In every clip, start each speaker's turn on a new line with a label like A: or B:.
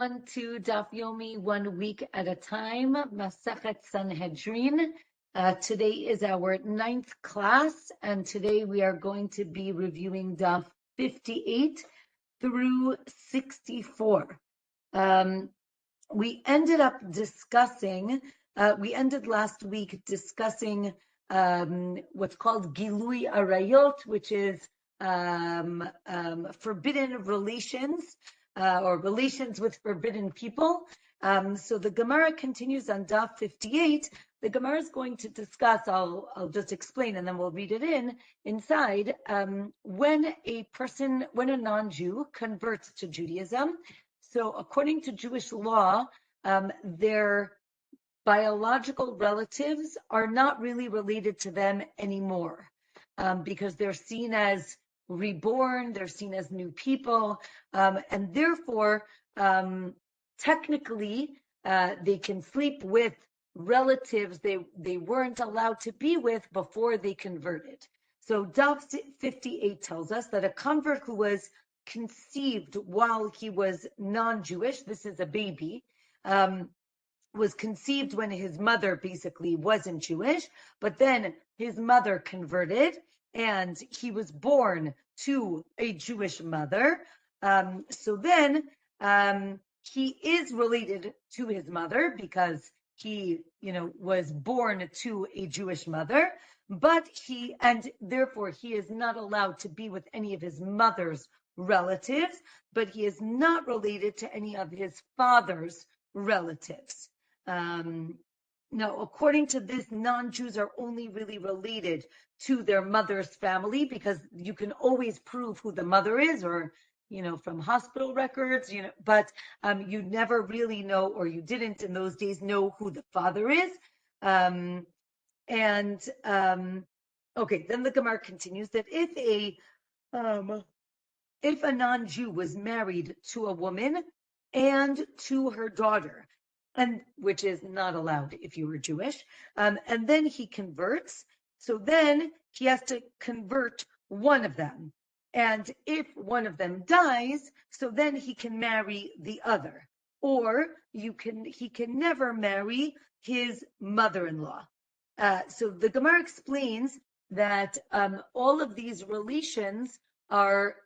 A: On to Daf Yomi 1 week at a time, Masechet Sanhedrin. Today is our 9th class, and today we are going to be reviewing Daf 58 through 64. We ended last week discussing what's called Gilui Arayot, which is forbidden relations, or relations with forbidden people. So the Gemara continues on Daf 58. The Gemara is going to discuss, I'll just explain and then we'll read it inside, when a non-Jew converts to Judaism. So according to Jewish law, their biological relatives are not really related to them anymore, because they're seen as reborn, they're seen as new people, and therefore, technically, they can sleep with relatives they weren't allowed to be with before they converted. So Daf 58 tells us that a convert who was conceived while he was non-Jewish, this is a baby, was conceived when his mother basically wasn't Jewish, but then his mother converted, and he was born to a Jewish mother. So then he is related to his mother because he, was born to a Jewish mother, and therefore he is not allowed to be with any of his mother's relatives, but he is not related to any of his father's relatives. Now, according to this, non-Jews are only really related to their mother's family because you can always prove who the mother is, or, from hospital records, but you never really know, or you didn't in those days know who the father is. Okay, then the Gemara continues that if a non-Jew was married to a woman and to her daughter, and which is not allowed if you were Jewish, and then he converts, so then he has to convert one of them. And if one of them dies, so then he can marry the other. Or he can never marry his mother-in-law. So the Gemara explains that all of these relations are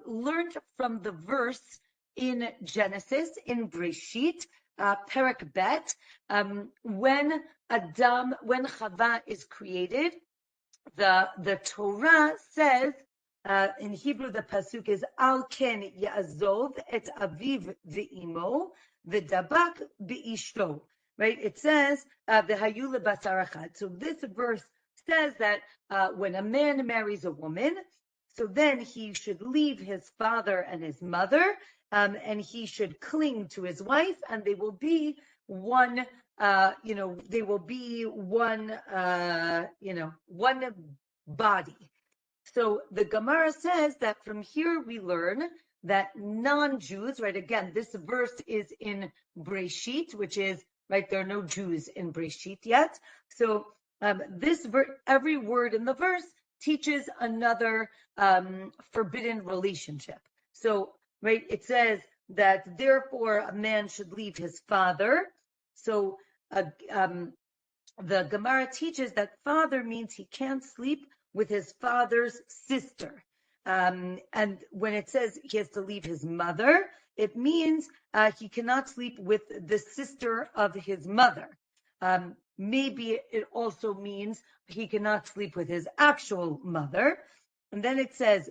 A: learned from the verse in Genesis, in Breshit, Perek Bet, when Chava is created, the Torah says, in Hebrew the pasuk is Al Ken Ya'azov et Aviv ve'imo v'dabak be'ishto. Right? It says v'hayu lebasar echad. So this verse says that when a man marries a woman, so then he should leave his father and his mother, and he should cling to his wife, and they will be one, one body. So the Gemara says that from here we learn that non-Jews, right, again, this verse is in Breshit, which is, right, there are no Jews in Breshit yet. So every word in the verse teaches another forbidden relationship. So, right, it says that therefore a man should leave his father. So the Gemara teaches that father means he can't sleep with his father's sister. And when it says he has to leave his mother, it means he cannot sleep with the sister of his mother. Maybe it also means he cannot sleep with his actual mother. And then it says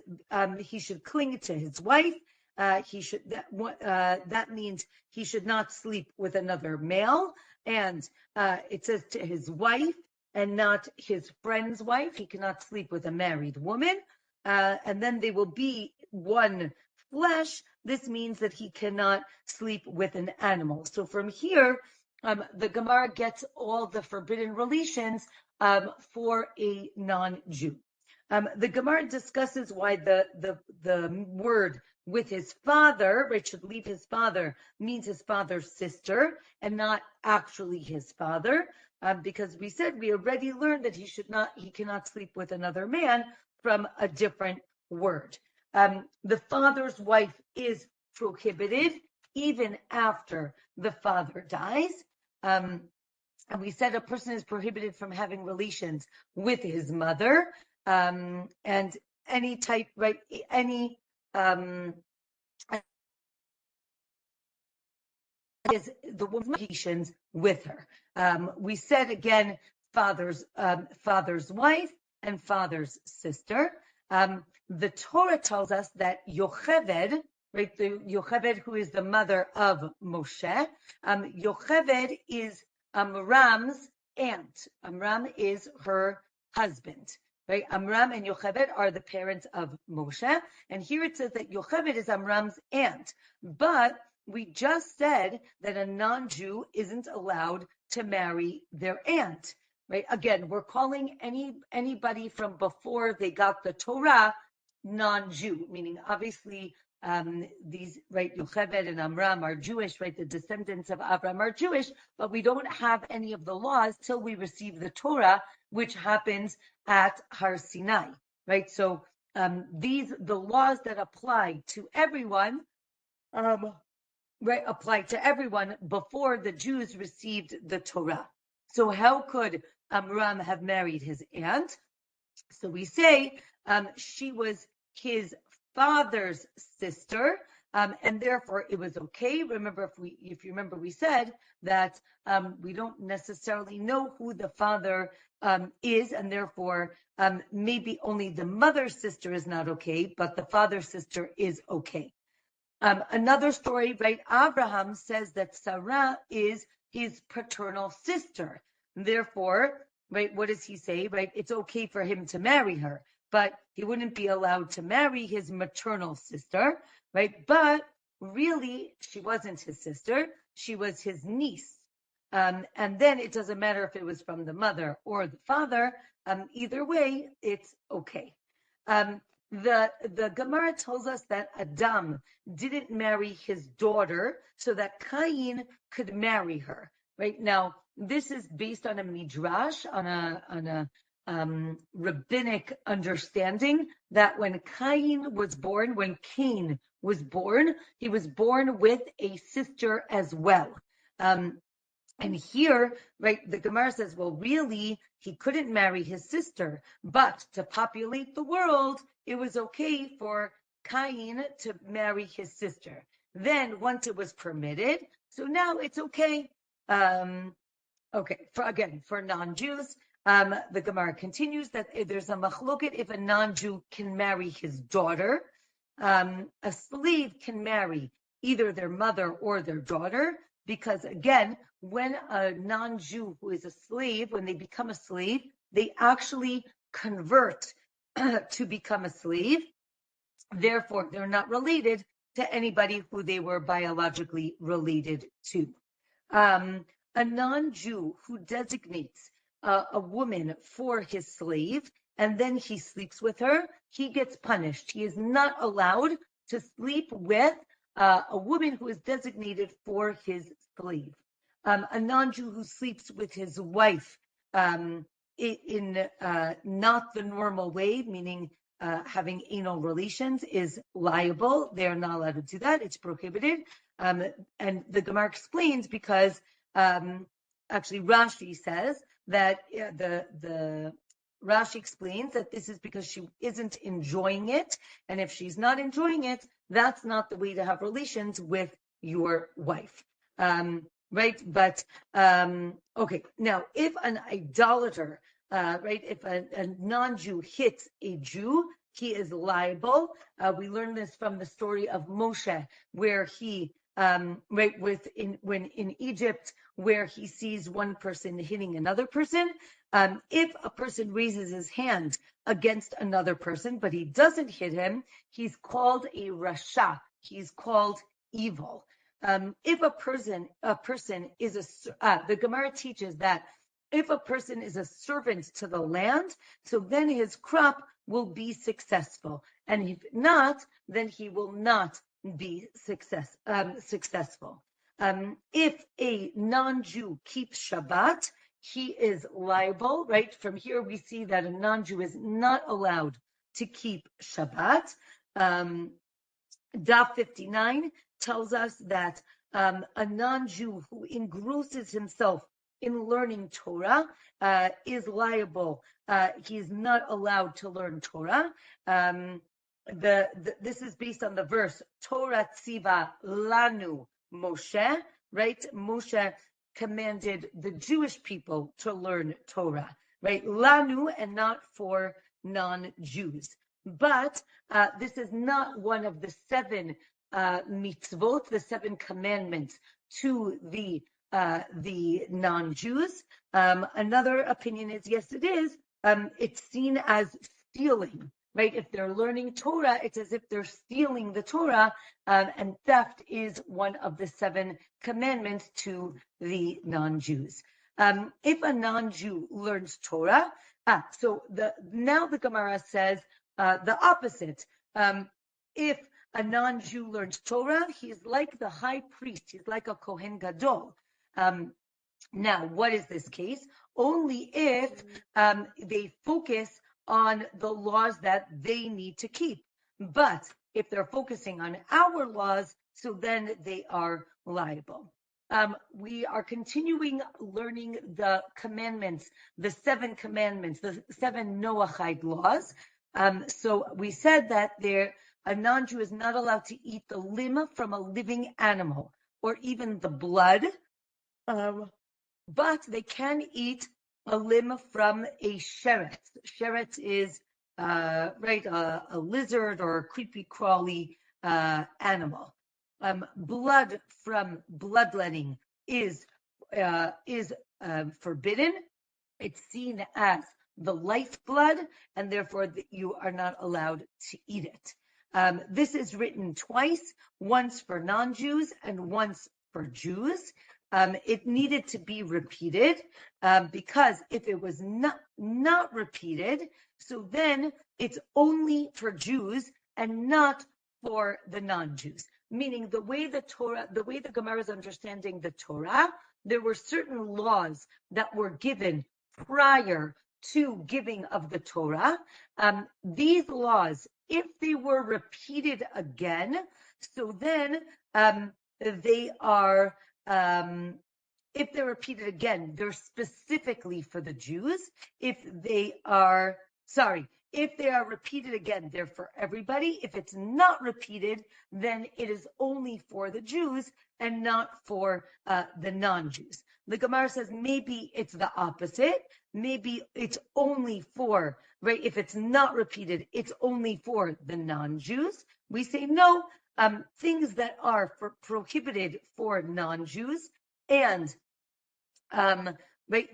A: he should cling to his wife. That means he should not sleep with another male. And it says to his wife and not his friend's wife. He cannot sleep with a married woman. And then they will be one flesh. This means that he cannot sleep with an animal. So from here, the Gemara gets all the forbidden relations for a non-Jew. The Gemara discusses why the word with his father, right, should leave his father, means his father's sister and not actually his father, because we already learned that he cannot sleep with another man from a different word. The father's wife is prohibited even after the father dies. And we said a person is prohibited from having relations with his mother, and any type, right? Any is the woman's relations with her. We said again, father's wife and father's sister. The Torah tells us that Yocheved, right, the Yocheved who is the mother of Moshe, Yocheved is Amram's aunt. Amram is her husband. Right? Amram and Yocheved are the parents of Moshe. And here it says that Yocheved is Amram's aunt. But we just said that a non-Jew isn't allowed to marry their aunt. Right? Again, we're calling anybody from before they got the Torah non-Jew, meaning obviously these, right, Yocheved and Amram are Jewish, right? The descendants of Abraham are Jewish, but we don't have any of the laws till we receive the Torah, which happens at Har Sinai, right? So the laws that apply to everyone, right, apply to everyone before the Jews received the Torah. So how could Amram have married his aunt? So we say she was his father's sister, and therefore it was okay. Remember, if you remember, we said that we don't necessarily know who the father is, and therefore maybe only the mother's sister is not okay, but the father's sister is okay. Another story, right? Abraham says that Sarah is his paternal sister. Therefore, right, what does he say? Right, it's okay for him to marry her, but he wouldn't be allowed to marry his maternal sister, right? But really, she wasn't his sister; she was his niece. And then it doesn't matter if it was from the mother or the father. Either way, it's okay. The Gemara tells us that Adam didn't marry his daughter so that Cain could marry her. Right now, this is based on a midrash, on a rabbinic understanding that when Cain was born, he was born with a sister as well. And here, right, the Gemara says, well, really, he couldn't marry his sister, but to populate the world, it was okay for Cain to marry his sister. Then, once it was permitted, so now it's okay. For non-Jews, the Gemara continues that there's a machloket if a non-Jew can marry his daughter. A slave can marry either their mother or their daughter, because again, when a non-Jew who is a slave, when they become a slave, they actually convert to become a slave. Therefore, they're not related to anybody who they were biologically related to. A non-Jew who designates a woman for his slave and then he sleeps with her, he gets punished. He is not allowed to sleep with a woman who is designated for his slave. A non-Jew who sleeps with his wife in not the normal way, meaning having anal relations, is liable. They're not allowed to do that. It's prohibited. And the Gemara explains because actually Rashi says that the Rashi explains that this is because she isn't enjoying it. And if she's not enjoying it, that's not the way to have relations with your wife. Right? But, okay. Now, if an idolater, right, if a non-Jew hits a Jew, he is liable. We learned this from the story of Moshe, where he, right, when in Egypt, where he sees one person hitting another person. If a person raises his hand against another person, but he doesn't hit him, he's called a rasha. He's called evil. If a person is the Gemara teaches that if a person is a servant to the land, so then his crop will be successful, and if not, then he will not be successful. If a non-Jew keeps Shabbat, he is liable, right? From here we see that a non-Jew is not allowed to keep Shabbat. Daf 59, tells us that a non-Jew who engrosses himself in learning Torah is liable. He is not allowed to learn Torah. This is based on the verse Torah tziva lanu Moshe, right? Moshe commanded the Jewish people to learn Torah, right? Lanu, and not for non-Jews. But this is not one of the 7 mitzvot, the 7 commandments to the non-Jews. Another opinion is, yes, it is. It's seen as stealing, right? If they're learning Torah, it's as if they're stealing the Torah, and theft is one of the 7 commandments to the non-Jews. If a non-Jew learns Torah, now the Gemara says the opposite. If a non-Jew learns Torah, he's like the high priest. He's like a Kohen Gadol. Now, what is this case? Only if they focus on the laws that they need to keep. But if they're focusing on our laws, so then they are liable. We are continuing learning the commandments, the 7 commandments, the 7 Noahide laws. So we said that a non-Jew is not allowed to eat the limb from a living animal or even the blood, but they can eat a limb from a sheretz. Sheretz is a lizard or a creepy crawly animal. Blood from bloodletting is forbidden. It's seen as the lifeblood, and therefore you are not allowed to eat it. This is written twice, once for non-Jews and once for Jews. It needed to be repeated because if it was not repeated, so then it's only for Jews and not for the non-Jews. Meaning the way the Gemara is understanding the Torah, there were certain laws that were given prior to giving of the Torah. These laws, if they were repeated again, so then they are, if they're repeated again, they're specifically for the Jews. If they are repeated again, they're for everybody. If it's not repeated, then it is only for the Jews and not for the non-Jews. The Gemara says maybe it's the opposite. Maybe it's only for, right? If it's not repeated, it's only for the non-Jews. We say no. Things that are prohibited for non-Jews, and right,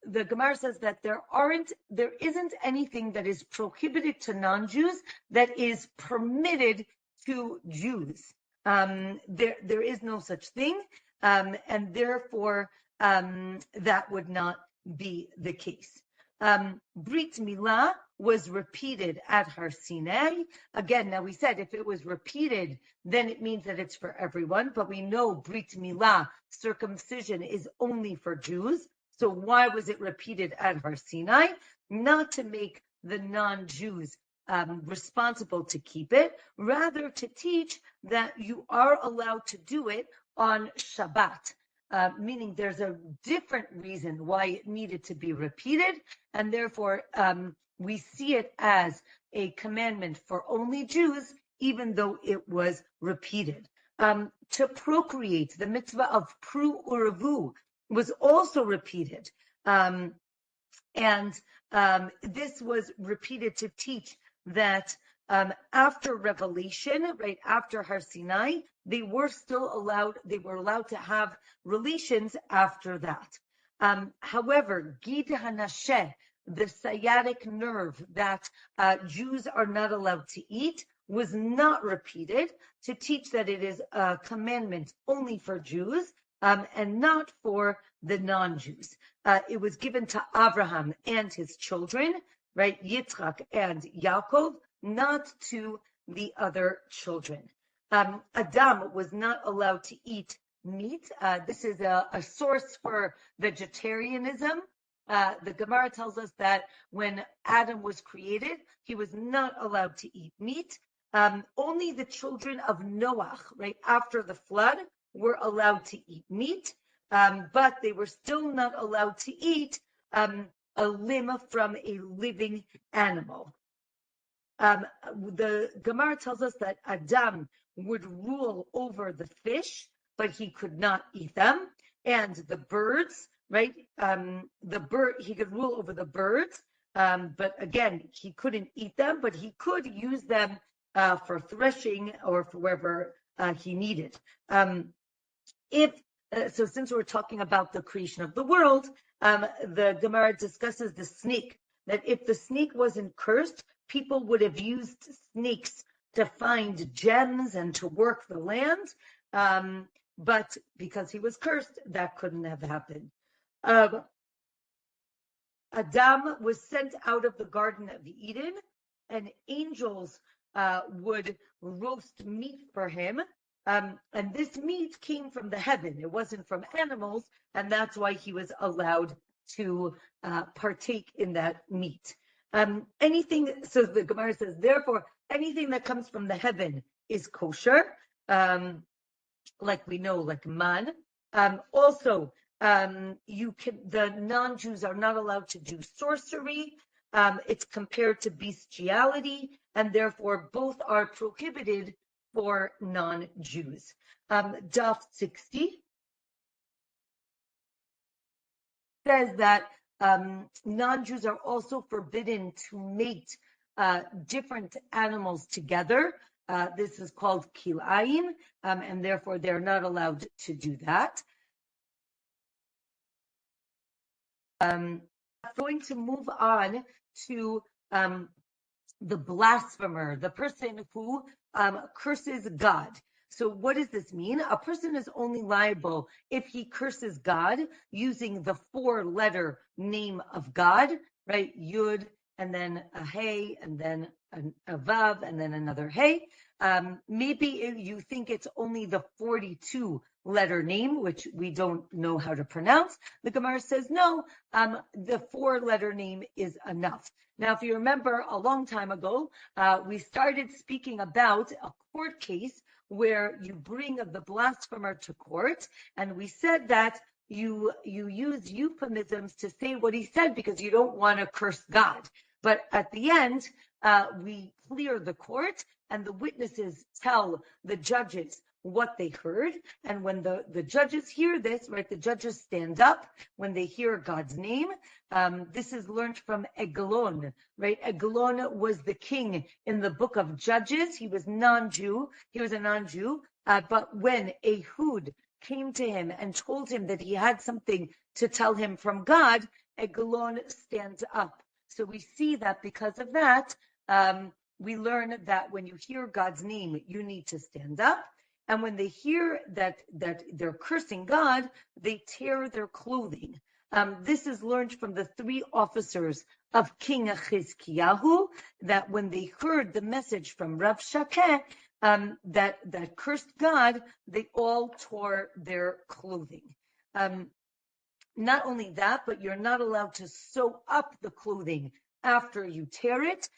A: the Gemara says that there isn't anything that is prohibited to non-Jews that is permitted to Jews. There is no such thing, and therefore that would not be the case. Brit Milah was repeated at Har Sinai. Again, now we said if it was repeated, then it means that it's for everyone. But we know Brit Milah, circumcision, is only for Jews. So why was it repeated at Har Sinai? Not to make the non-Jews responsible to keep it, rather to teach that you are allowed to do it on Shabbat. Meaning there's a different reason why it needed to be repeated, and therefore we see it as a commandment for only Jews, even though it was repeated. To procreate, the mitzvah of pru uravu was also repeated, and this was repeated to teach that after Revelation, right after Har Sinai, they were allowed to have relations after that. However, Gid Hanasheh, the sciatic nerve that Jews are not allowed to eat, was not repeated to teach that it is a commandment only for Jews and not for the non-Jews. It was given to Abraham and his children, right, Yitzchak and Yaakov, not to the other children. Adam was not allowed to eat meat. This is a source for vegetarianism. The Gemara tells us that when Adam was created, he was not allowed to eat meat. Only the children of Noach, right after the flood, were allowed to eat meat, but they were still not allowed to eat a limb from a living animal. The Gemara tells us that Adam would rule over the fish, but he could not eat them, and the birds, right? He could rule over the birds, but again, he couldn't eat them, but he could use them for threshing or for wherever he needed. So since we're talking about the creation of the world, the Gemara discusses the snake, that if the snake wasn't cursed, people would have used snakes to find gems and to work the land. But because he was cursed, that couldn't have happened. Adam was sent out of the Garden of Eden, and angels would roast meat for him. And this meat came from the heaven. It wasn't from animals, and that's why he was allowed to partake in that meat. So the Gemara says, therefore, anything that comes from the heaven is kosher, like we know, like man. Also, the non-Jews are not allowed to do sorcery. It's compared to bestiality, and therefore both are prohibited for non-Jews. Daf 60 says that non-Jews are also forbidden to mate different animals together. This is called kilayim, and therefore they're not allowed to do that. I'm going to move on to the blasphemer, the person who curses God. So what does this mean? A person is only liable if he curses God using the 4-letter name of God, right? Yud, and then a hey, and then a vav, and then another hey. Maybe you think it's only the 42-letter name, which we don't know how to pronounce. The Gemara says, no, the 4-letter name is enough. Now, if you remember a long time ago, we started speaking about a court case where you bring the blasphemer to court, and we said that you use euphemisms to say what he said because you don't want to curse God. But at the end, we clear the court, and the witnesses tell the judges what they heard. And when the judges hear this, right, the judges stand up when they hear God's name. This is learned from Eglon, right? Eglon was the king in the book of Judges. He was non-Jew. He was a non-Jew. But when Ehud came to him and told him that he had something to tell him from God, Eglon stands up. So we see that because of that, we learn that when you hear God's name, you need to stand up. And when they hear that they're cursing God, they tear their clothing. This is learned from the 3 officers of King Chizkiyahu, that when they heard the message from Rav Shakeh, that cursed God, they all tore their clothing. Not only that, but you're not allowed to sew up the clothing after you tear it.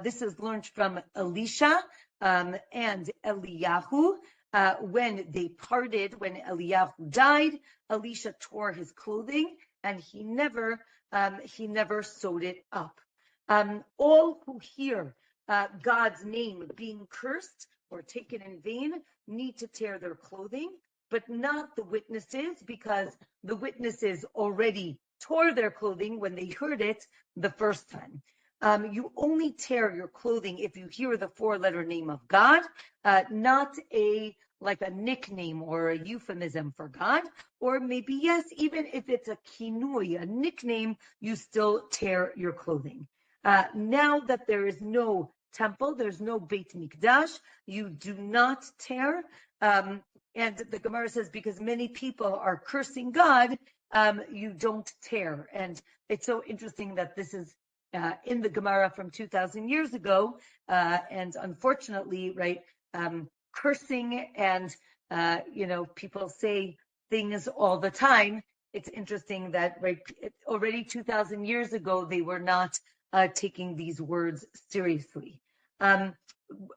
A: This is learned from Elisha and Eliyahu. When they parted, when Eliyahu died, Elisha tore his clothing, and he never sewed it up. All who hear God's name being cursed or taken in vain need to tear their clothing, but not the witnesses, because the witnesses already tore their clothing when they heard it the first time. You only tear your clothing if you hear the 4-letter name of God, not like a nickname or a euphemism for God, or maybe, yes, even if it's a kinui, a nickname, you still tear your clothing. Now that there is no temple, there's no Beit Mikdash, you do not tear. And the Gemara says, because many people are cursing God, you don't tear. And it's so interesting that this is in the Gemara from 2,000 years ago, and unfortunately, right, cursing and, people say things all the time. It's interesting that, right, already 2,000 years ago, they were not taking these words seriously.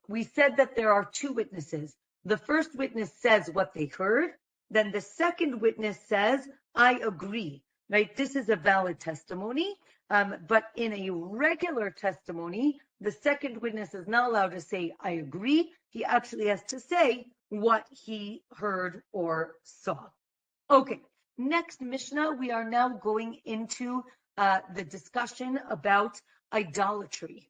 A: We said that there are two witnesses. The first witness says what they heard. Then the second witness says, I agree, right? This is a valid testimony. But in a regular testimony, the second witness is not allowed to say, I agree. He actually has to say what he heard or saw. Okay, next Mishnah, we are now going into the discussion about idolatry.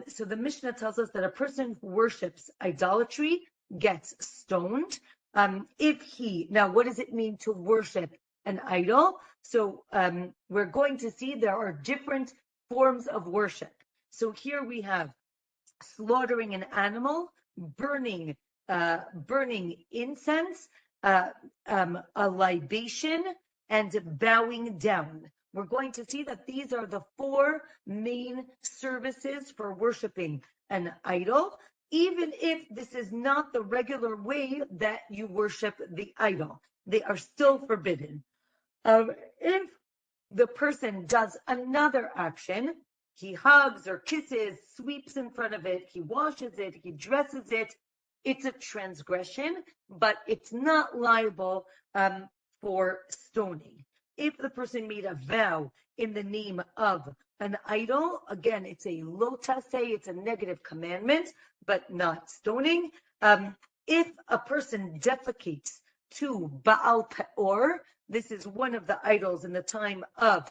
A: So the Mishnah tells us that a person who worships idolatry gets stoned. Now, what does it mean to worship an idol? So we're going to see there are different forms of worship. So here we have slaughtering an animal, burning incense, a libation, and bowing down. We're going to see that these are the four main services for worshiping an idol, even if this is not the regular way that you worship the idol. They are still forbidden. If the person does another action, he hugs or kisses, sweeps in front of it, he washes it, he dresses it, it's a transgression, but it's not liable for stoning. If the person made a vow in the name of an idol, again, it's a lo taseh, it's a negative commandment, but not stoning. If a person defecates to Baal Peor, this is one of the idols in the time of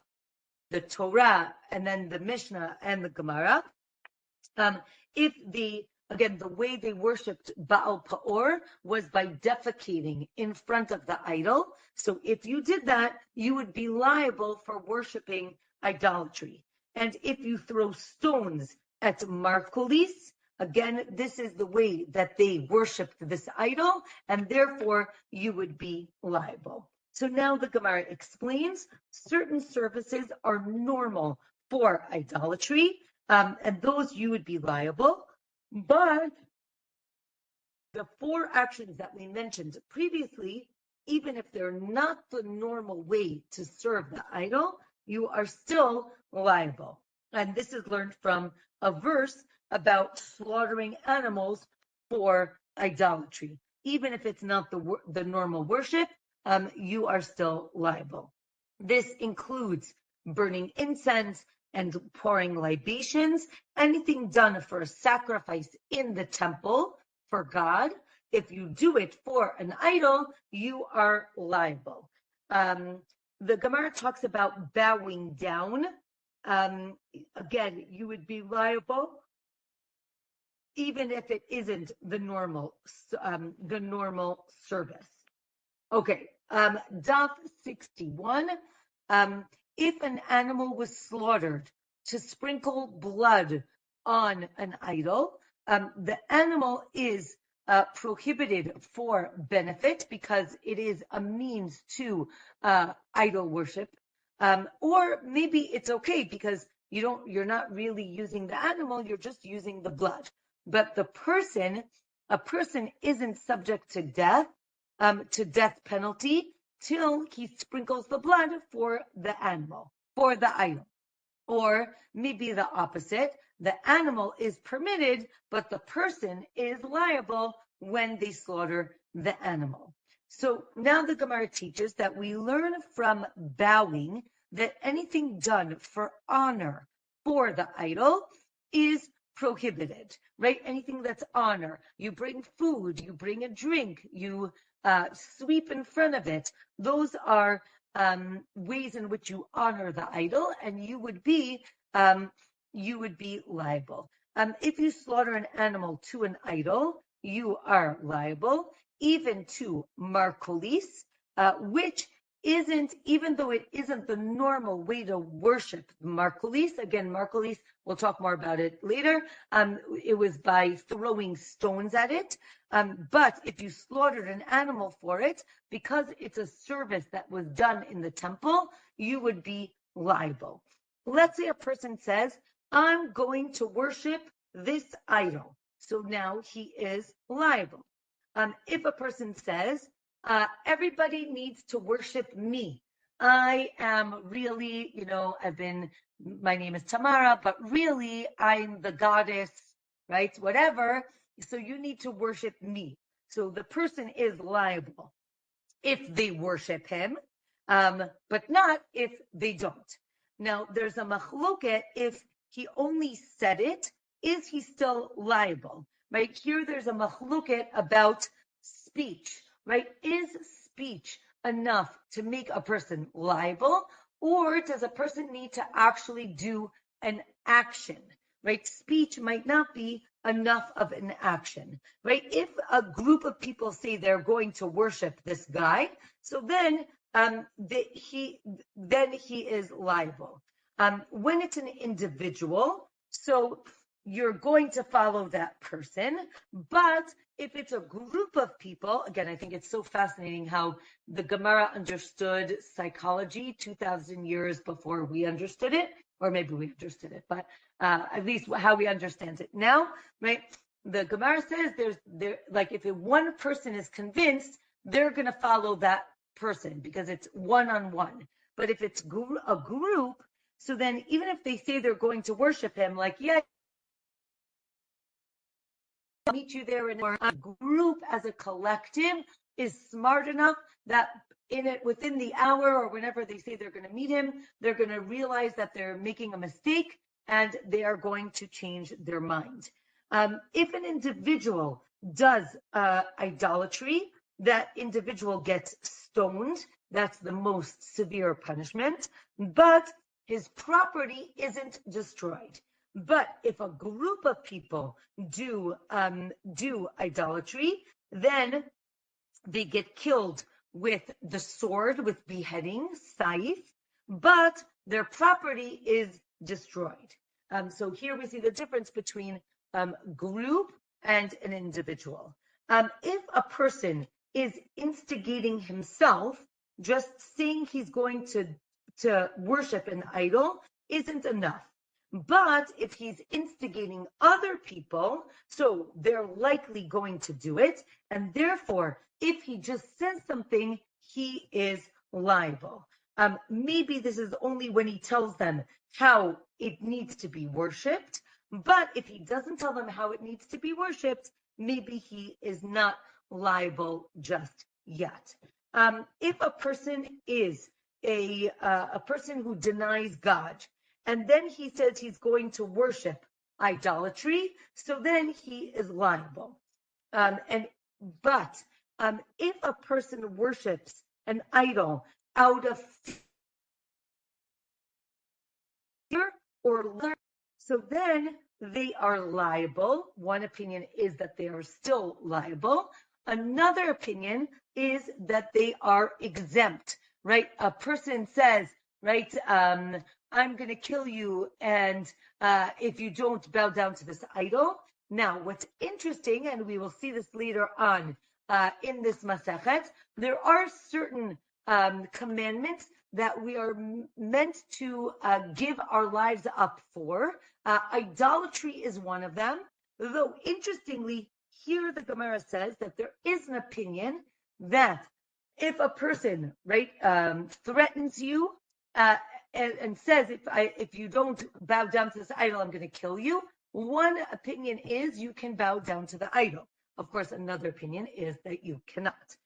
A: the Torah and then the Mishnah and the Gemara. The way they worshipped Baal Peor was by defecating in front of the idol. So if you did that, you would be liable for worshiping idolatry. And if you throw stones at Markulis, again, this is the way that they worshipped this idol, and therefore you would be liable. So now the Gemara explains certain services are normal for idolatry, and those you would be liable. But the four actions that we mentioned previously, even if they're not the normal way to serve the idol, you are still liable. And this is learned from a verse about slaughtering animals for idolatry. Even if it's not the normal worship, you are still liable. This includes burning incense and pouring libations, anything done for a sacrifice in the temple for God. If you do it for an idol, you are liable. The Gemara talks about bowing down. Again, you would be liable even if it isn't the normal service. Okay, Daf 61. If an animal was slaughtered to sprinkle blood on an idol, the animal is prohibited for benefit because it is a means to idol worship, or maybe it's okay because you're not really using the animal, you're just using the blood. But a person isn't subject to death penalty till he sprinkles the blood for the animal, for the idol. Or maybe the opposite, the animal is permitted, but the person is liable when they slaughter the animal. So now the Gemara teaches that we learn from bowing that anything done for honor for the idol is prohibited, right? Anything that's honor. You bring food, you bring a drink, you sweep in front of it. Those are ways in which you honor the idol, and you would be liable. If you slaughter an animal to an idol, you are liable, even to Markulis, which isn't, even though it isn't the normal way to worship Markulis. Again, Markulis, we'll talk more about it later. It was by throwing stones at it. But if you slaughtered an animal for it, because it's a service that was done in the temple, you would be liable. Let's say a person says, I'm going to worship this idol. So now he is liable. If a person says, everybody needs to worship me. I am really, my name is Tamara, but really I'm the goddess, right? Whatever. So you need to worship me. So the person is liable if they worship him, but not if they don't. Now, there's a machloket if he only said it, is he still liable? Right here, there's a machloket about speech, right? Is speech enough to make a person liable, or does a person need to actually do an action? Right? Speech might not be enough of an action, right? If a group of people say they're going to worship this guy, so then he is liable. When it's an individual, so you're going to follow that person. But if it's a group of people, again, I think it's so fascinating how the Gemara understood psychology 2,000 years before we understood it, or maybe we understood it, but at least how we understand it now, right? The Gemara says like if one person is convinced, they're going to follow that person because it's one-on-one. But if it's a group, so then even if they say they're going to worship him, like, yeah, I'll meet you there, and a group as a collective is smart enough that within the hour or whenever they say they're going to meet him, they're going to realize that they're making a mistake and they are going to change their mind. If an individual does idolatry, that individual gets stoned. That's the most severe punishment, but his property isn't destroyed. But if a group of people do idolatry, then they get killed with the sword, with beheading, saif, but their property is destroyed. So here we see the difference between group and an individual. If a person is instigating himself, just saying he's going to worship an idol isn't enough. But if he's instigating other people, so they're likely going to do it, and therefore, if he just says something, he is liable. Maybe this is only when he tells them how it needs to be worshipped, but if he doesn't tell them how it needs to be worshipped, maybe he is not liable just yet. If a person is a person who denies God, and then he says he's going to worship idolatry, so then he is liable. But if a person worships an idol out of fear or learn, so then they are liable. One opinion is that they are still liable. Another opinion is that they are exempt, right? A person says, right, I'm going to kill you, and if you don't bow down to this idol. Now, what's interesting, and we will see this later on in this Masechet, there are certain commandments that we are meant to give our lives up for. Idolatry is one of them, though interestingly, here the Gemara says that there is an opinion that if a person, right, threatens you and says, if you don't bow down to this idol, I'm going to kill you. One opinion is you can bow down to the idol. Of course, another opinion is that you cannot.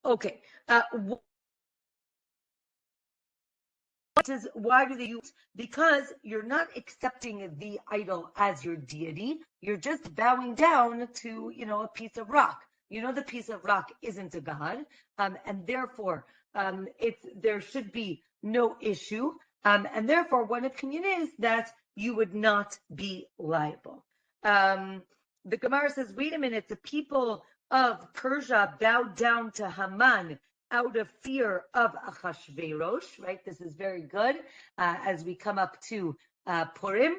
A: Okay. Why do they use? Because you're not accepting the idol as your deity. You're just bowing down to, a piece of rock. The piece of rock isn't a god, and therefore there should be no issue. And therefore, one opinion is that you would not be liable. The Gemara says, wait a minute, the people of Persia bowed down to Haman out of fear of Achashverosh, right? This is very good as we come up to Purim.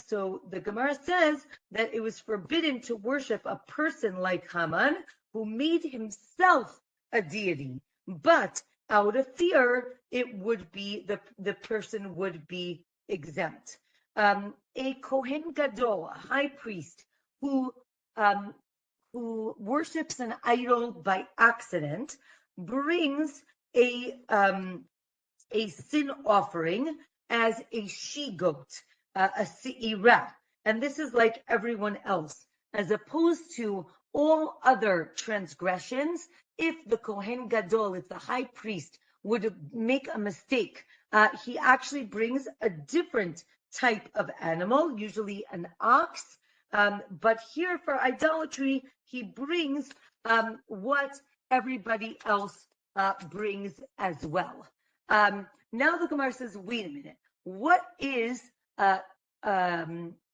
A: So the Gemara says that it was forbidden to worship a person like Haman who made himself a deity, but out of fear, it would be the person would be exempt. A Kohen Gadol, a high priest, who worships an idol by accident, brings a sin offering as a she-goat, a se'ira. and this is like everyone else, as opposed to all other transgressions. If the Kohen Gadol, if the high priest, would make a mistake, he actually brings a different type of animal, usually an ox. But here for idolatry, he brings what everybody else brings as well. Now the Gemara says, wait a minute, what is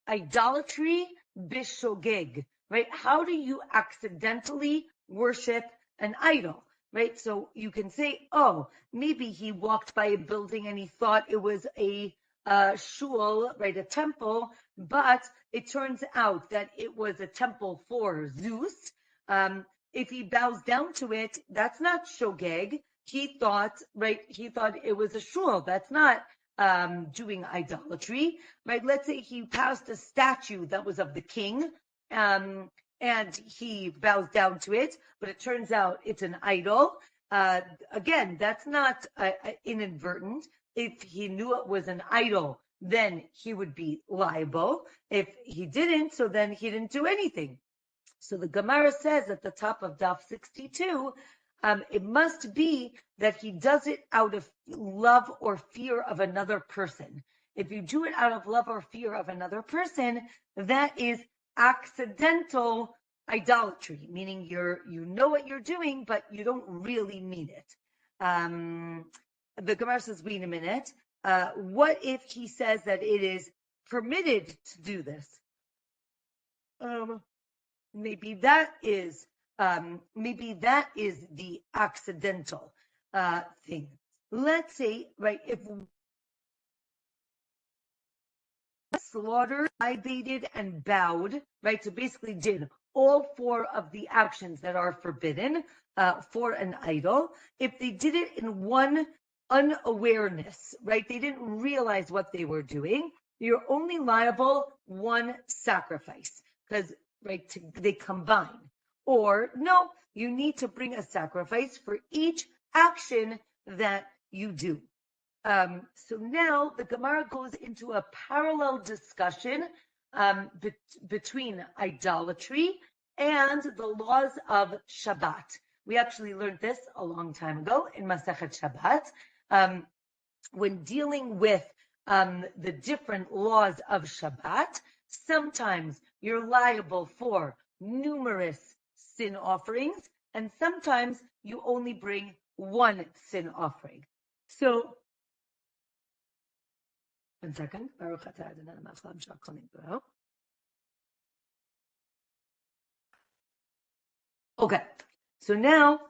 A: idolatry bishogeg, right? How do you accidentally worship an idol, right? So you can say, oh, maybe he walked by a building and he thought it was a shul, right, a temple, but it turns out that it was a temple for Zeus. If he bows down to it, that's not shogeg. He thought it was a shul. That's not doing idolatry, right? Let's say he passed a statue that was of the king, and he bows down to it, but it turns out it's an idol. Again, that's not inadvertent. If he knew it was an idol, then he would be liable. If he didn't, so then he didn't do anything. So the Gemara says at the top of Daf 62, it must be that he does it out of love or fear of another person. If you do it out of love or fear of another person, that is accidental idolatry, meaning you know what you're doing, but you don't really mean it. The Gemara says, wait a minute, what if he says that it is permitted to do this? Maybe that is the accidental thing. Let's say, right, if slaughtered, libated, and bowed, right, so basically did all four of the actions that are forbidden for an idol, if they did it in one unawareness, right, they didn't realize what they were doing, you're only liable one sacrifice, because right, they combine. Or no, you need to bring a sacrifice for each action that you do. So now the Gemara goes into a parallel discussion between idolatry and the laws of Shabbat. We actually learned this a long time ago in Masechet Shabbat. When dealing with the different laws of Shabbat, sometimes you're liable for numerous sin offerings, and sometimes you only bring one sin offering. So, one second. Okay, so now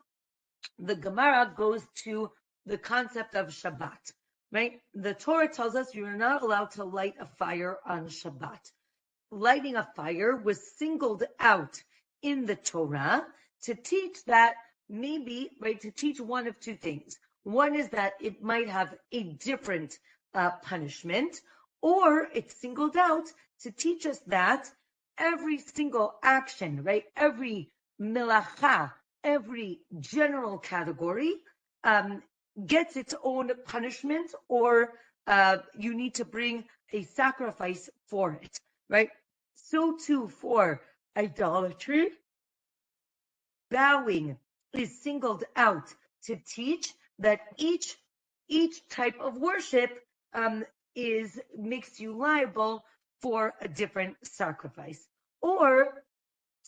A: the Gemara goes to the concept of Shabbat, right? The Torah tells us you're not allowed to light a fire on Shabbat. Lighting a fire was singled out in the Torah to teach that maybe, right, to teach one of two things. One is that it might have a different punishment, or it's singled out to teach us that every single action, right, every melacha, every general category gets its own punishment, or you need to bring a sacrifice for it, right? So too for idolatry, bowing is singled out to teach that each type of worship makes you liable for a different sacrifice. Or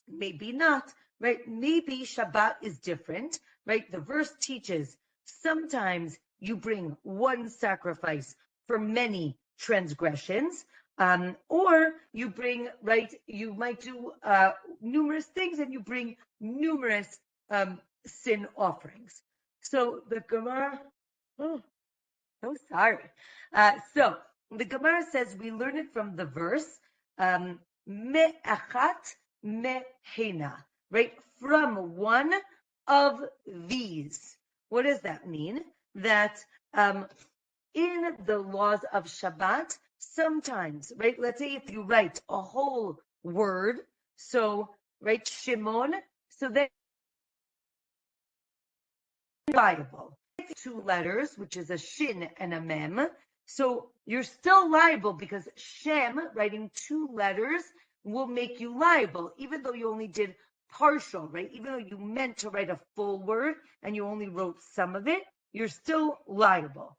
A: maybe not, right? Maybe Shabbat is different, right? The verse teaches sometimes you bring one sacrifice for many transgressions, or you bring, right, you might do numerous things and you bring numerous sin offerings. So the Gemara, so sorry. So the Gemara says we learn it from the verse, me'achat mehena, right? From one of these. What does that mean? That in the laws of Shabbat, sometimes, right? Let's say if you write a whole word, so, right, Shimon, so then viable. 2 letters, which is a shin and a mem, So you're still liable because Shem, writing 2 letters, will make you liable, even though you only did partial, right? Even though you meant to write a full word and you only wrote some of it, you're still liable.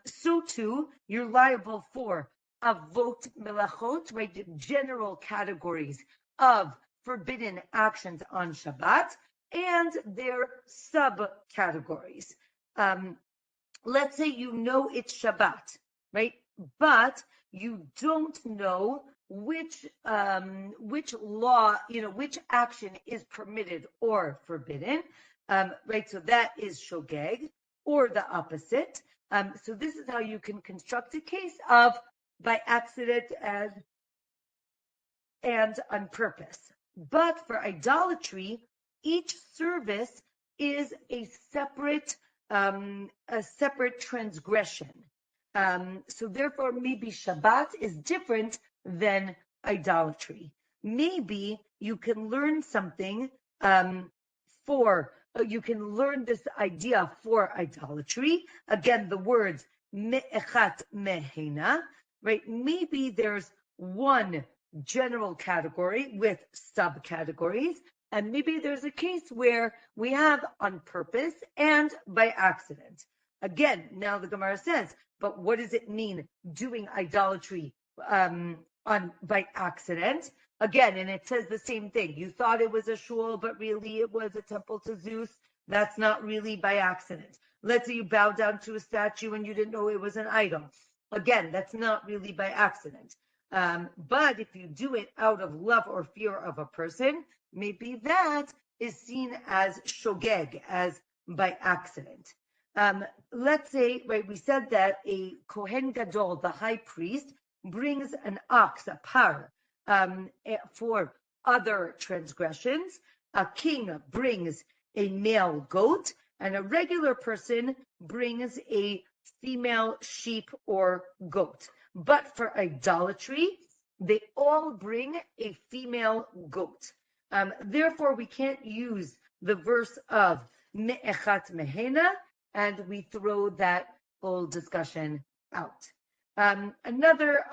A: So too, you're liable for avot melachot, right? The general categories of forbidden actions on Shabbat and their subcategories. Let's say you know it's Shabbat, right? But you don't know which law, which action is permitted or forbidden, right? So that is shogeg, or the opposite. So this is how you can construct a case of by accident and on purpose. But for idolatry, each service is a separate transgression. So therefore, maybe Shabbat is different than idolatry. Maybe you can learn something you can learn this idea for idolatry. Again, the words me'echat mehena, right? Maybe there's one general category with subcategories, and maybe there's a case where we have on purpose and by accident. Again, now the Gemara says, but what does it mean doing idolatry by accident? Again, and it says the same thing. You thought it was a shul, but really it was a temple to Zeus. That's not really by accident. Let's say you bow down to a statue and you didn't know it was an idol. Again, that's not really by accident. But if you do it out of love or fear of a person, maybe that is seen as shogeg, as by accident. Let's say, right, we said that a Kohen Gadol, the high priest, brings an ox, a par, for other transgressions. A king brings a male goat, and a regular person brings a female sheep or goat. But for idolatry, they all bring a female goat. Therefore, we can't use the verse of me'echat mehena, and we throw that whole discussion out. Another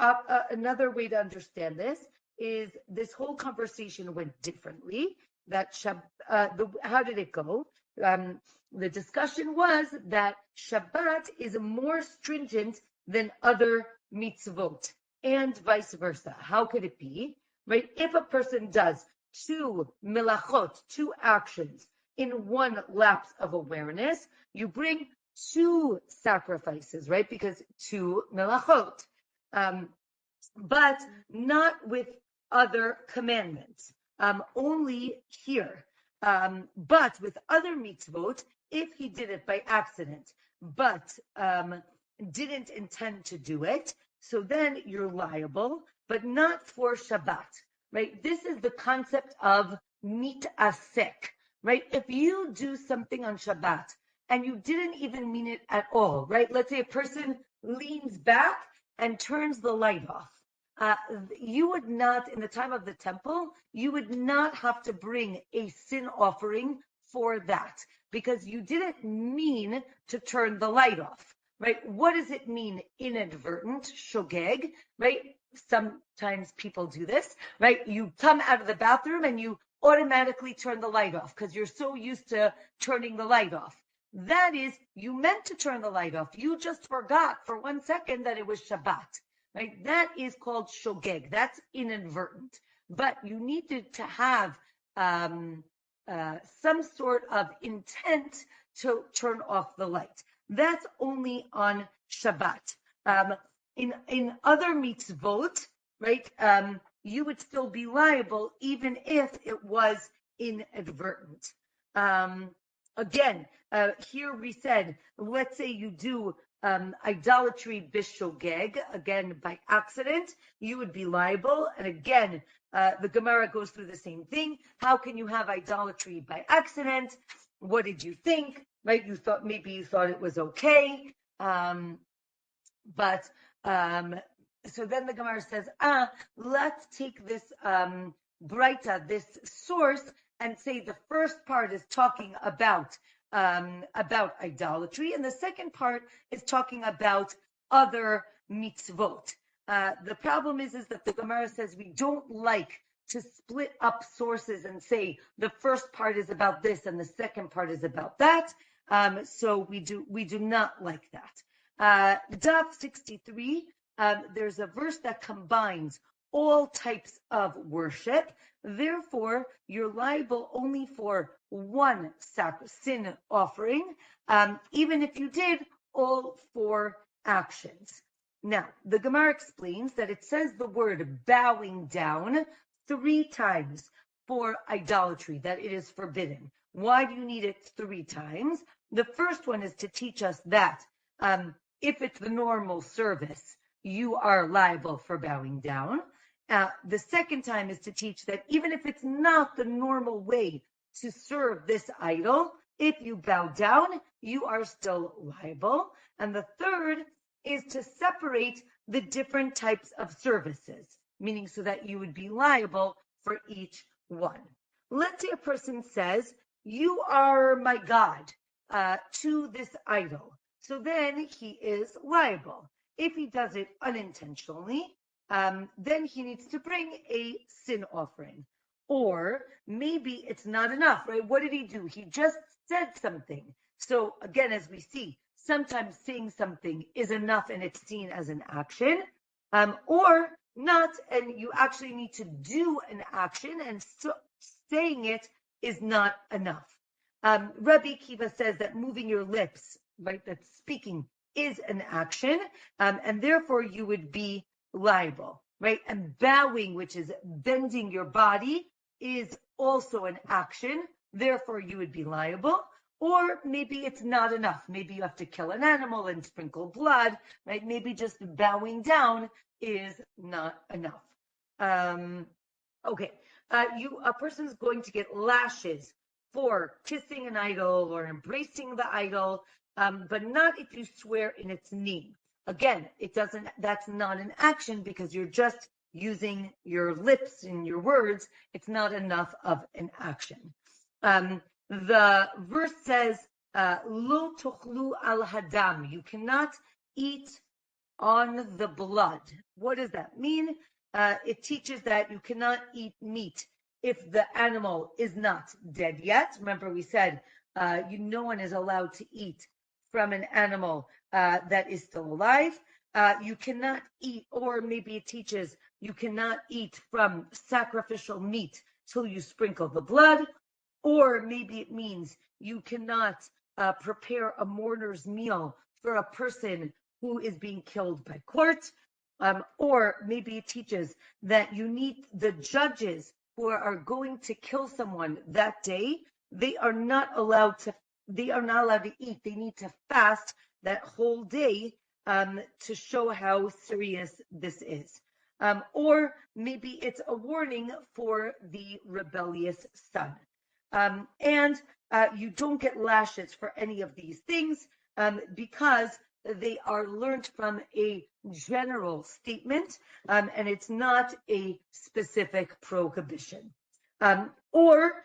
A: way to understand this is this whole conversation went differently. How did it go? The discussion was that Shabbat is more stringent than other mitzvot, and vice versa. How could it be? Right? If a person does 2 melachot, 2 actions in one lapse of awareness, you bring 2 sacrifices, right? Because 2 melachot, but not with other commandments, only here. But with other mitzvot, if he did it by accident, but didn't intend to do it, so then you're liable, but not for Shabbat, right? This is the concept of mitasek, right? If you do something on Shabbat and you didn't even mean it at all, right? Let's say a person leans back and turns the light off. You would not, in the time of the temple, you would not have to bring a sin offering for that because you didn't mean to turn the light off, right? What does it mean, inadvertent, shogeg, right? Sometimes people do this, right? You come out of the bathroom and you automatically turn the light off because you're so used to turning the light off. That is, you meant to turn the light off. You just forgot for 1 second that it was Shabbat. Right? That is called shogeg. That's inadvertent. But you needed to have some sort of intent to turn off the light. That's only on Shabbat. In other mitzvot, right, you would still be liable even if it was inadvertent. Again, here we said, let's say you do idolatry bishogeg, again by accident, you would be liable. And again, the Gemara goes through the same thing. How can you have idolatry by accident? What did you think? Right? Maybe you thought it was okay. But so then the Gemara says, let's take this Breita, this source, and say the first part is talking about idolatry, and the second part is talking about other mitzvot. The problem is that the Gemara says we don't like to split up sources and say the first part is about this and the second part is about that. So we do not like that. Daf 63, there's a verse that combines all types of worship. Therefore, you're liable only for one sin offering, even if you did all four actions. Now, the Gemara explains that it says the word bowing down 3 times for idolatry, that it is forbidden. Why do you need it 3 times? The first one is to teach us that if it's the normal service, you are liable for bowing down. The second time is to teach that even if it's not the normal way to serve this idol, if you bow down, you are still liable. And the third is to separate the different types of services, meaning so that you would be liable for each one. Let's say a person says, you are my God, to this idol. So then he is liable. If he does it unintentionally, then he needs to bring a sin offering. Or maybe it's not enough, right? What did he do? He just said something. So again, as we see, sometimes saying something is enough and it's seen as an action, or not, and you actually need to do an action, and so saying it is not enough. Rabbi Akiva says that moving your lips, right, that speaking is an action, and therefore you would be liable, right? And bowing, which is bending your body, is also an action, therefore you would be liable. Or maybe it's not enough. Maybe you have to kill an animal and sprinkle blood, right? Maybe just bowing down is not enough. Okay, a person's going to get lashes for kissing an idol or embracing the idol, but not if you swear in its name. Again, that's not an action because you're just using your lips and your words. It's not enough of an action. The verse says, Lo tochlu al hadam. You cannot eat on the blood. What does that mean? It teaches that you cannot eat meat if the animal is not dead yet. Remember, we said no one is allowed to eat from an animal that is still alive. You cannot eat, or maybe it teaches you cannot eat from sacrificial meat till you sprinkle the blood. Or maybe it means you cannot prepare a mourner's meal for a person who is being killed by court. Or maybe it teaches that you need the judges who are going to kill someone that day. They are not allowed to eat. They need to fast that whole day to show how serious this is. Or maybe it's a warning for the rebellious son. And you don't get lashes for any of these things because they are learned from a general statement, and it's not a specific prohibition. Or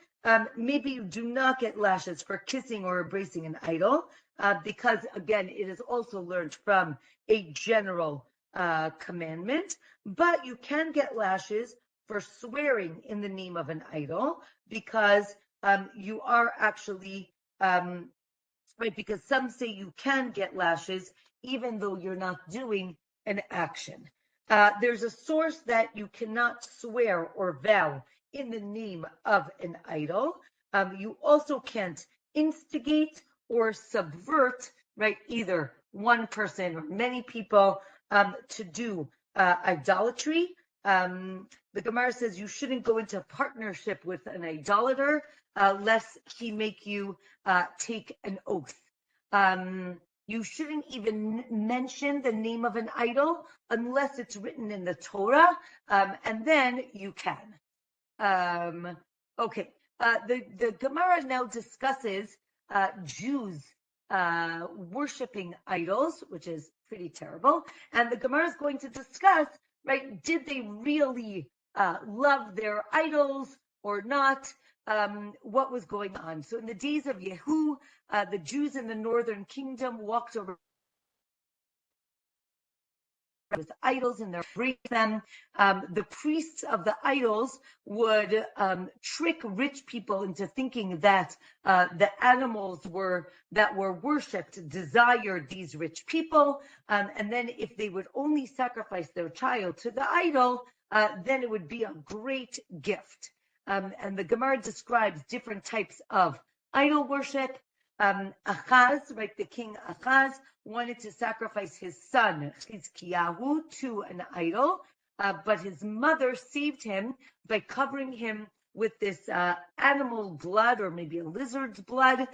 A: maybe you do not get lashes for kissing or embracing an idol because, again, it is also learned from a general commandment, but you can get lashes for swearing in the name of an idol because you are actually, right, because some say you can get lashes even though you're not doing an action. There's a source that you cannot swear or vow in the name of an idol. You also can't instigate or subvert, right, either one person or many people to do idolatry. The Gemara says you shouldn't go into partnership with an idolater lest he make you take an oath. You shouldn't even mention the name of an idol unless it's written in the Torah, and then you can. Okay, the Gemara now discusses Jews worshiping idols, which is pretty terrible. And the Gemara is going to discuss, right, did they really love their idols or not? What was going on? So in the days of Yehu, the Jews in the northern kingdom walked over with idols and they're break them. The priests of the idols would trick rich people into thinking that the animals that were worshipped desired these rich people, and then if they would only sacrifice their child to the idol, then it would be a great gift. And the Gemara describes different types of idol worship. Achaz, right, the king Achaz, wanted to sacrifice his son, Chizkiyahu, to an idol, but his mother saved him by covering him with this animal blood, or maybe a lizard's blood,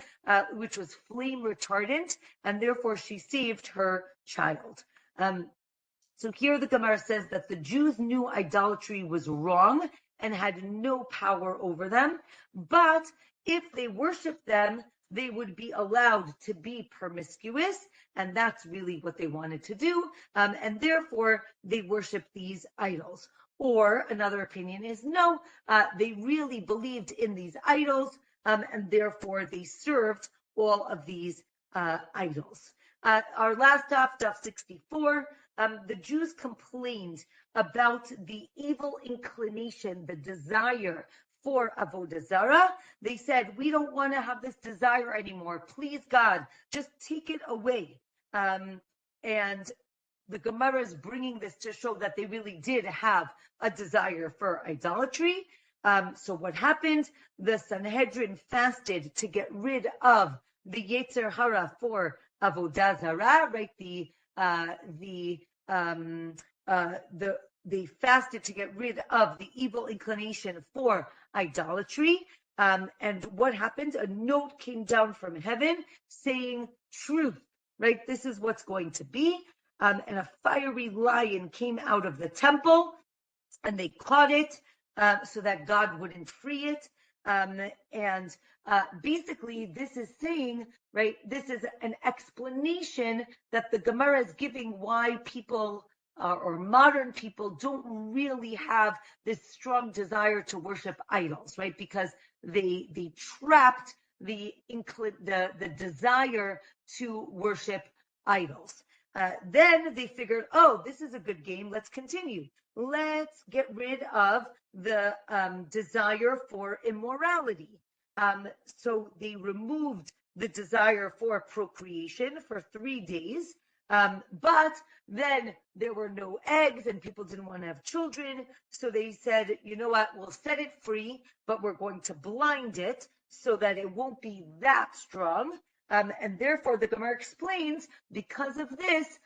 A: which was flame retardant, and therefore she saved her child. So here the Gemara says that the Jews knew idolatry was wrong and had no power over them, but if they worshiped them, they would be allowed to be promiscuous, and that's really what they wanted to do, and therefore they worshiped these idols. Or another opinion is no, they really believed in these idols, and therefore they served all of these idols. Our last daf 64, the Jews complained about the evil inclination, the desire for Avodah Zarah. They said, we don't want to have this desire anymore. Please, God, just take it away. And the Gemara is bringing this to show that they really did have a desire for idolatry. So what happened? The Sanhedrin fasted to get rid of the Yetzer Hara for Avodah Zarah, right? They fasted to get rid of the evil inclination for idolatry. And what happened? A note came down from heaven saying truth, right? This is what's going to be. And a fiery lion came out of the temple, and they caught it so that God wouldn't free it. Basically, this is saying, right, this is an explanation that the Gemara is giving why people or modern people don't really have this strong desire to worship idols, right? Because they trapped the desire to worship idols. Then they figured, oh, this is a good game. Let's continue. Let's get rid of the desire for immorality. So they removed the desire for procreation for 3 days. But then there were no eggs and people didn't want to have children. So they said, you know what, we'll set it free, but we're going to blind it so that it won't be that strong. And therefore, the Gemara explains, because of this,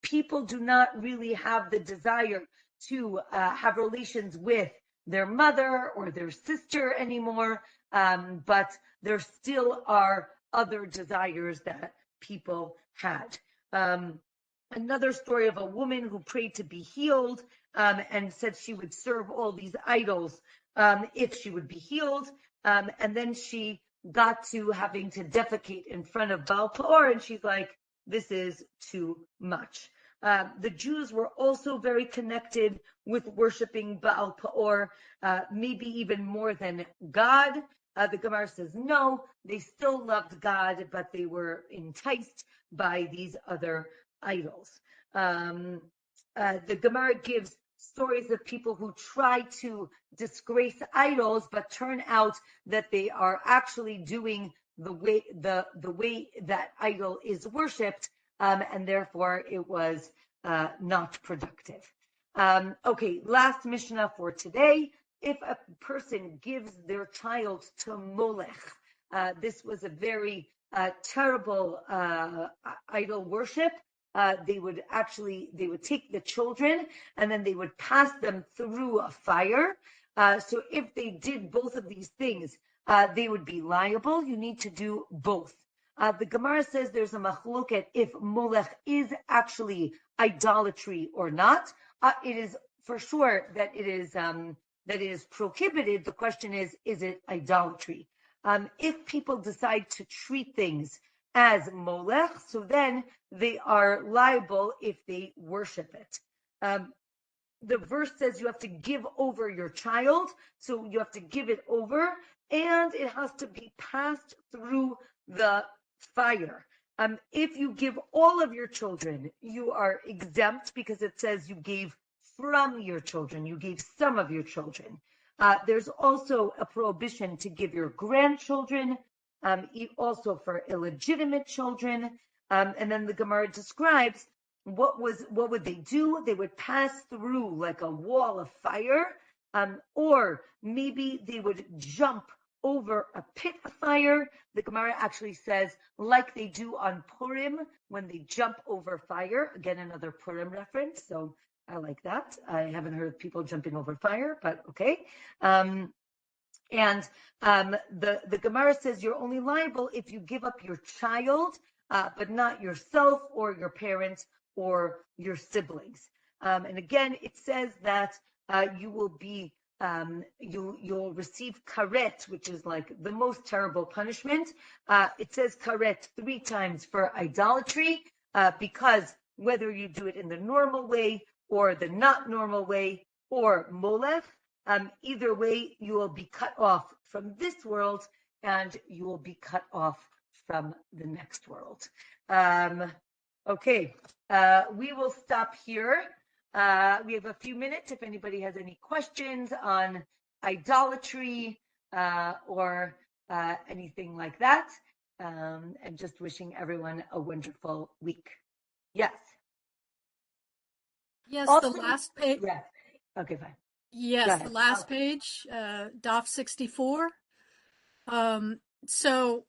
A: people do not really have the desire to have relations with their mother or their sister anymore, but there still are other desires that people had. Another story of a woman who prayed to be healed and said she would serve all these idols if she would be healed. And then she got to having to defecate in front of Baal Peor, and she's like, this is too much. The Jews were also very connected with worshiping Baal Peor, maybe even more than God. The Gemara says no, they still loved God, but they were enticed by these other idols. The Gemara gives stories of people who try to disgrace idols, but turn out that they are actually doing the way that idol is worshipped, and therefore it was not productive. Okay, last Mishnah for today. If a person gives their child to Molech, this was a very terrible idol worship. They would take the children and then they would pass them through a fire. So if they did both of these things, they would be liable. You need to do both. The Gemara says there's a machloket if Molech is actually idolatry or not. It is for sure that it is prohibited. The question is it idolatry? If people decide to treat things as Molech, so then they are liable if they worship it. The verse says you have to give over your child, so you have to give it over, and it has to be passed through the fire. If you give all of your children, you are exempt because it says you gave from your children, you gave some of your children. There's also a prohibition to give your grandchildren, also for illegitimate children. And then the Gemara describes what would they do? They would pass through like a wall of fire, or maybe they would jump over a pit of fire. The Gemara actually says, like they do on Purim when they jump over fire. Again, another Purim reference. So I like that. I haven't heard of people jumping over fire, but okay. And the Gemara says you're only liable if you give up your child, but not yourself or your parents or your siblings. And again, it says that you will be you'll receive karet, which is like the most terrible punishment. It says karet 3 times for idolatry, because whether you do it in the normal way or the not normal way or molech, either way, you will be cut off from this world and you will be cut off from the next world. Okay, we will stop here. We have a few minutes if anybody has any questions on idolatry or anything like that. And just wishing everyone a wonderful week. Yes.
B: Yes,
A: Also,
B: the last page.
A: Yes. Okay, fine.
B: Yes, the last page, DOF 64. So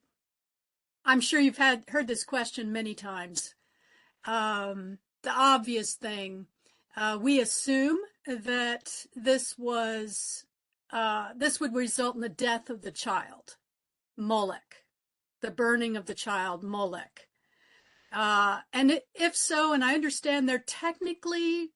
B: I'm sure you've heard this question many times. The obvious thing, we assume that this would result in the death of the child, Molech, the burning of the child, Molech. And if so, and I understand they're technically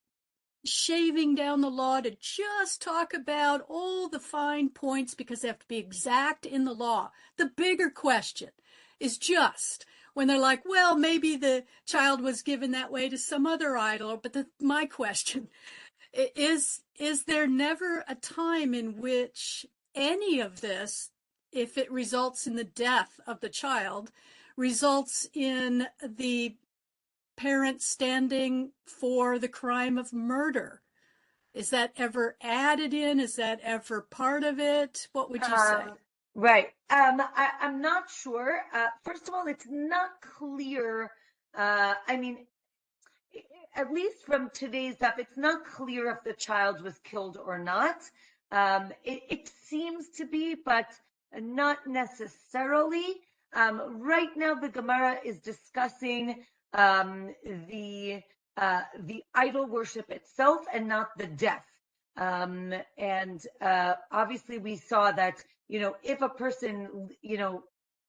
B: shaving down the law to just talk about all the fine points because they have to be exact in the law. The bigger question is just when they're like, well, maybe the child was given that way to some other idol. But my question is there never a time in which any of this, if it results in the death of the child, results in the parent standing for the crime of murder? Is that ever added in? Is that ever part of it? What would you say?
A: Right. I'm not sure. First of all, it's not clear. I mean, at least from today's stuff, it's not clear if the child was killed or not. It seems to be, but not necessarily. Right now, the Gemara is discussing the idol worship itself and not the death. And obviously, we saw that if a person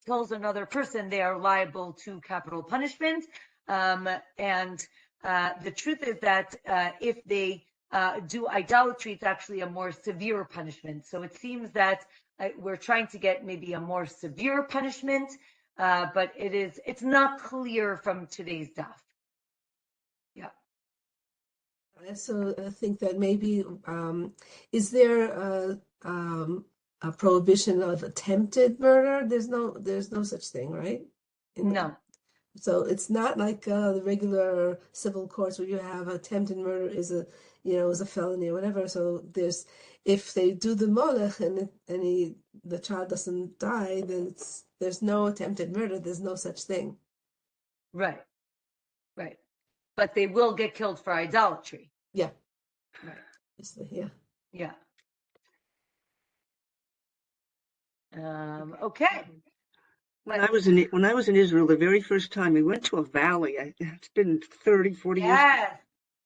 A: kills another person, they are liable to capital punishment. And the truth is that if they do idolatry, it's actually a more severe punishment. So it seems that we're trying to get maybe a more severe punishment, but it's not clear from today's daf. Yeah.
C: I also think that maybe is there a prohibition of attempted murder? There's no such thing, right?
A: No.
C: So it's not like the regular civil courts where you have attempted murder is a felony or whatever. So if they do the molech and the child doesn't die, then there's no attempted murder. There's no such thing.
A: Right. But they will get killed for idolatry.
C: Yeah.
A: Right.
C: Yeah.
A: Okay.
D: When I was in Israel, the very first time we went to a valley. It's been 30, 40 years.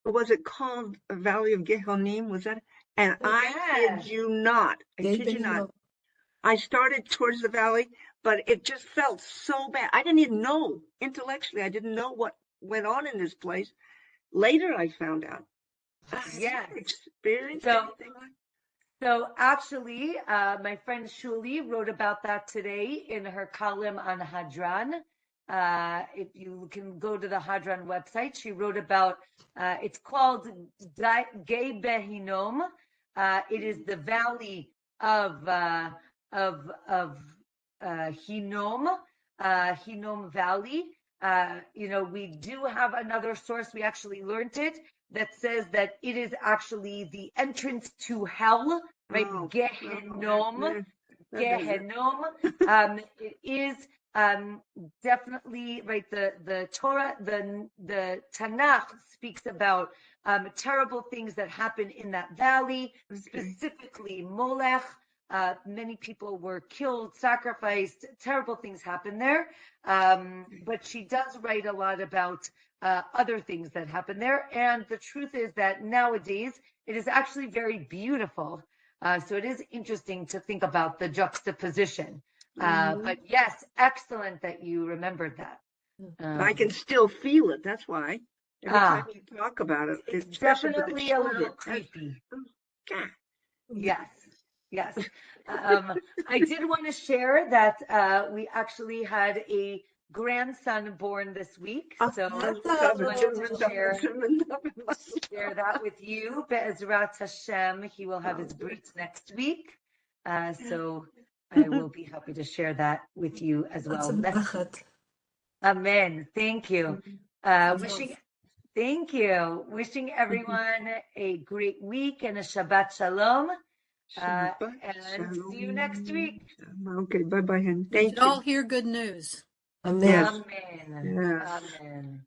D: What was it called? A Valley of Gehonim? Was that? And I kid you not. I started towards the valley, but it just felt so bad. I didn't even know intellectually. I didn't know what went on in this place. Later, I found out.
A: Yes.
D: Experienced anything like?
A: So actually, my friend Shuli wrote about that today in her column on Hadran. If you can go to the Hadran website, she wrote about, it's called Gay Behinom. It is the valley of Hinnom Valley. We do have another source, we actually learned it, that says that it is actually the entrance to hell, right? Gehenom. It is definitely, right, the Torah, the Tanakh speaks about terrible things that happen in that valley, specifically Molech. Many people were killed, sacrificed, terrible things happen there. But she does write a lot about other things that happen there. And the truth is that nowadays it is actually very beautiful. So it is interesting to think about the juxtaposition. But yes, excellent that you remembered that.
D: I can still feel it. That's why. Every time you talk about it,
A: it's definitely a little creepy. Yes. I did want to share that we actually had a grandson born this week, so I wanted to share that with you. Be'ezrat Hashem, he will have his brit next week, so I will be happy to share that with you as well. Amen. Thank you. Wishing everyone a great week and a Shabbat Shalom. And see you next week.
D: Okay, bye-bye, honey. Thank you.
B: All hear good news.
C: Amen.
A: Amen. Amen.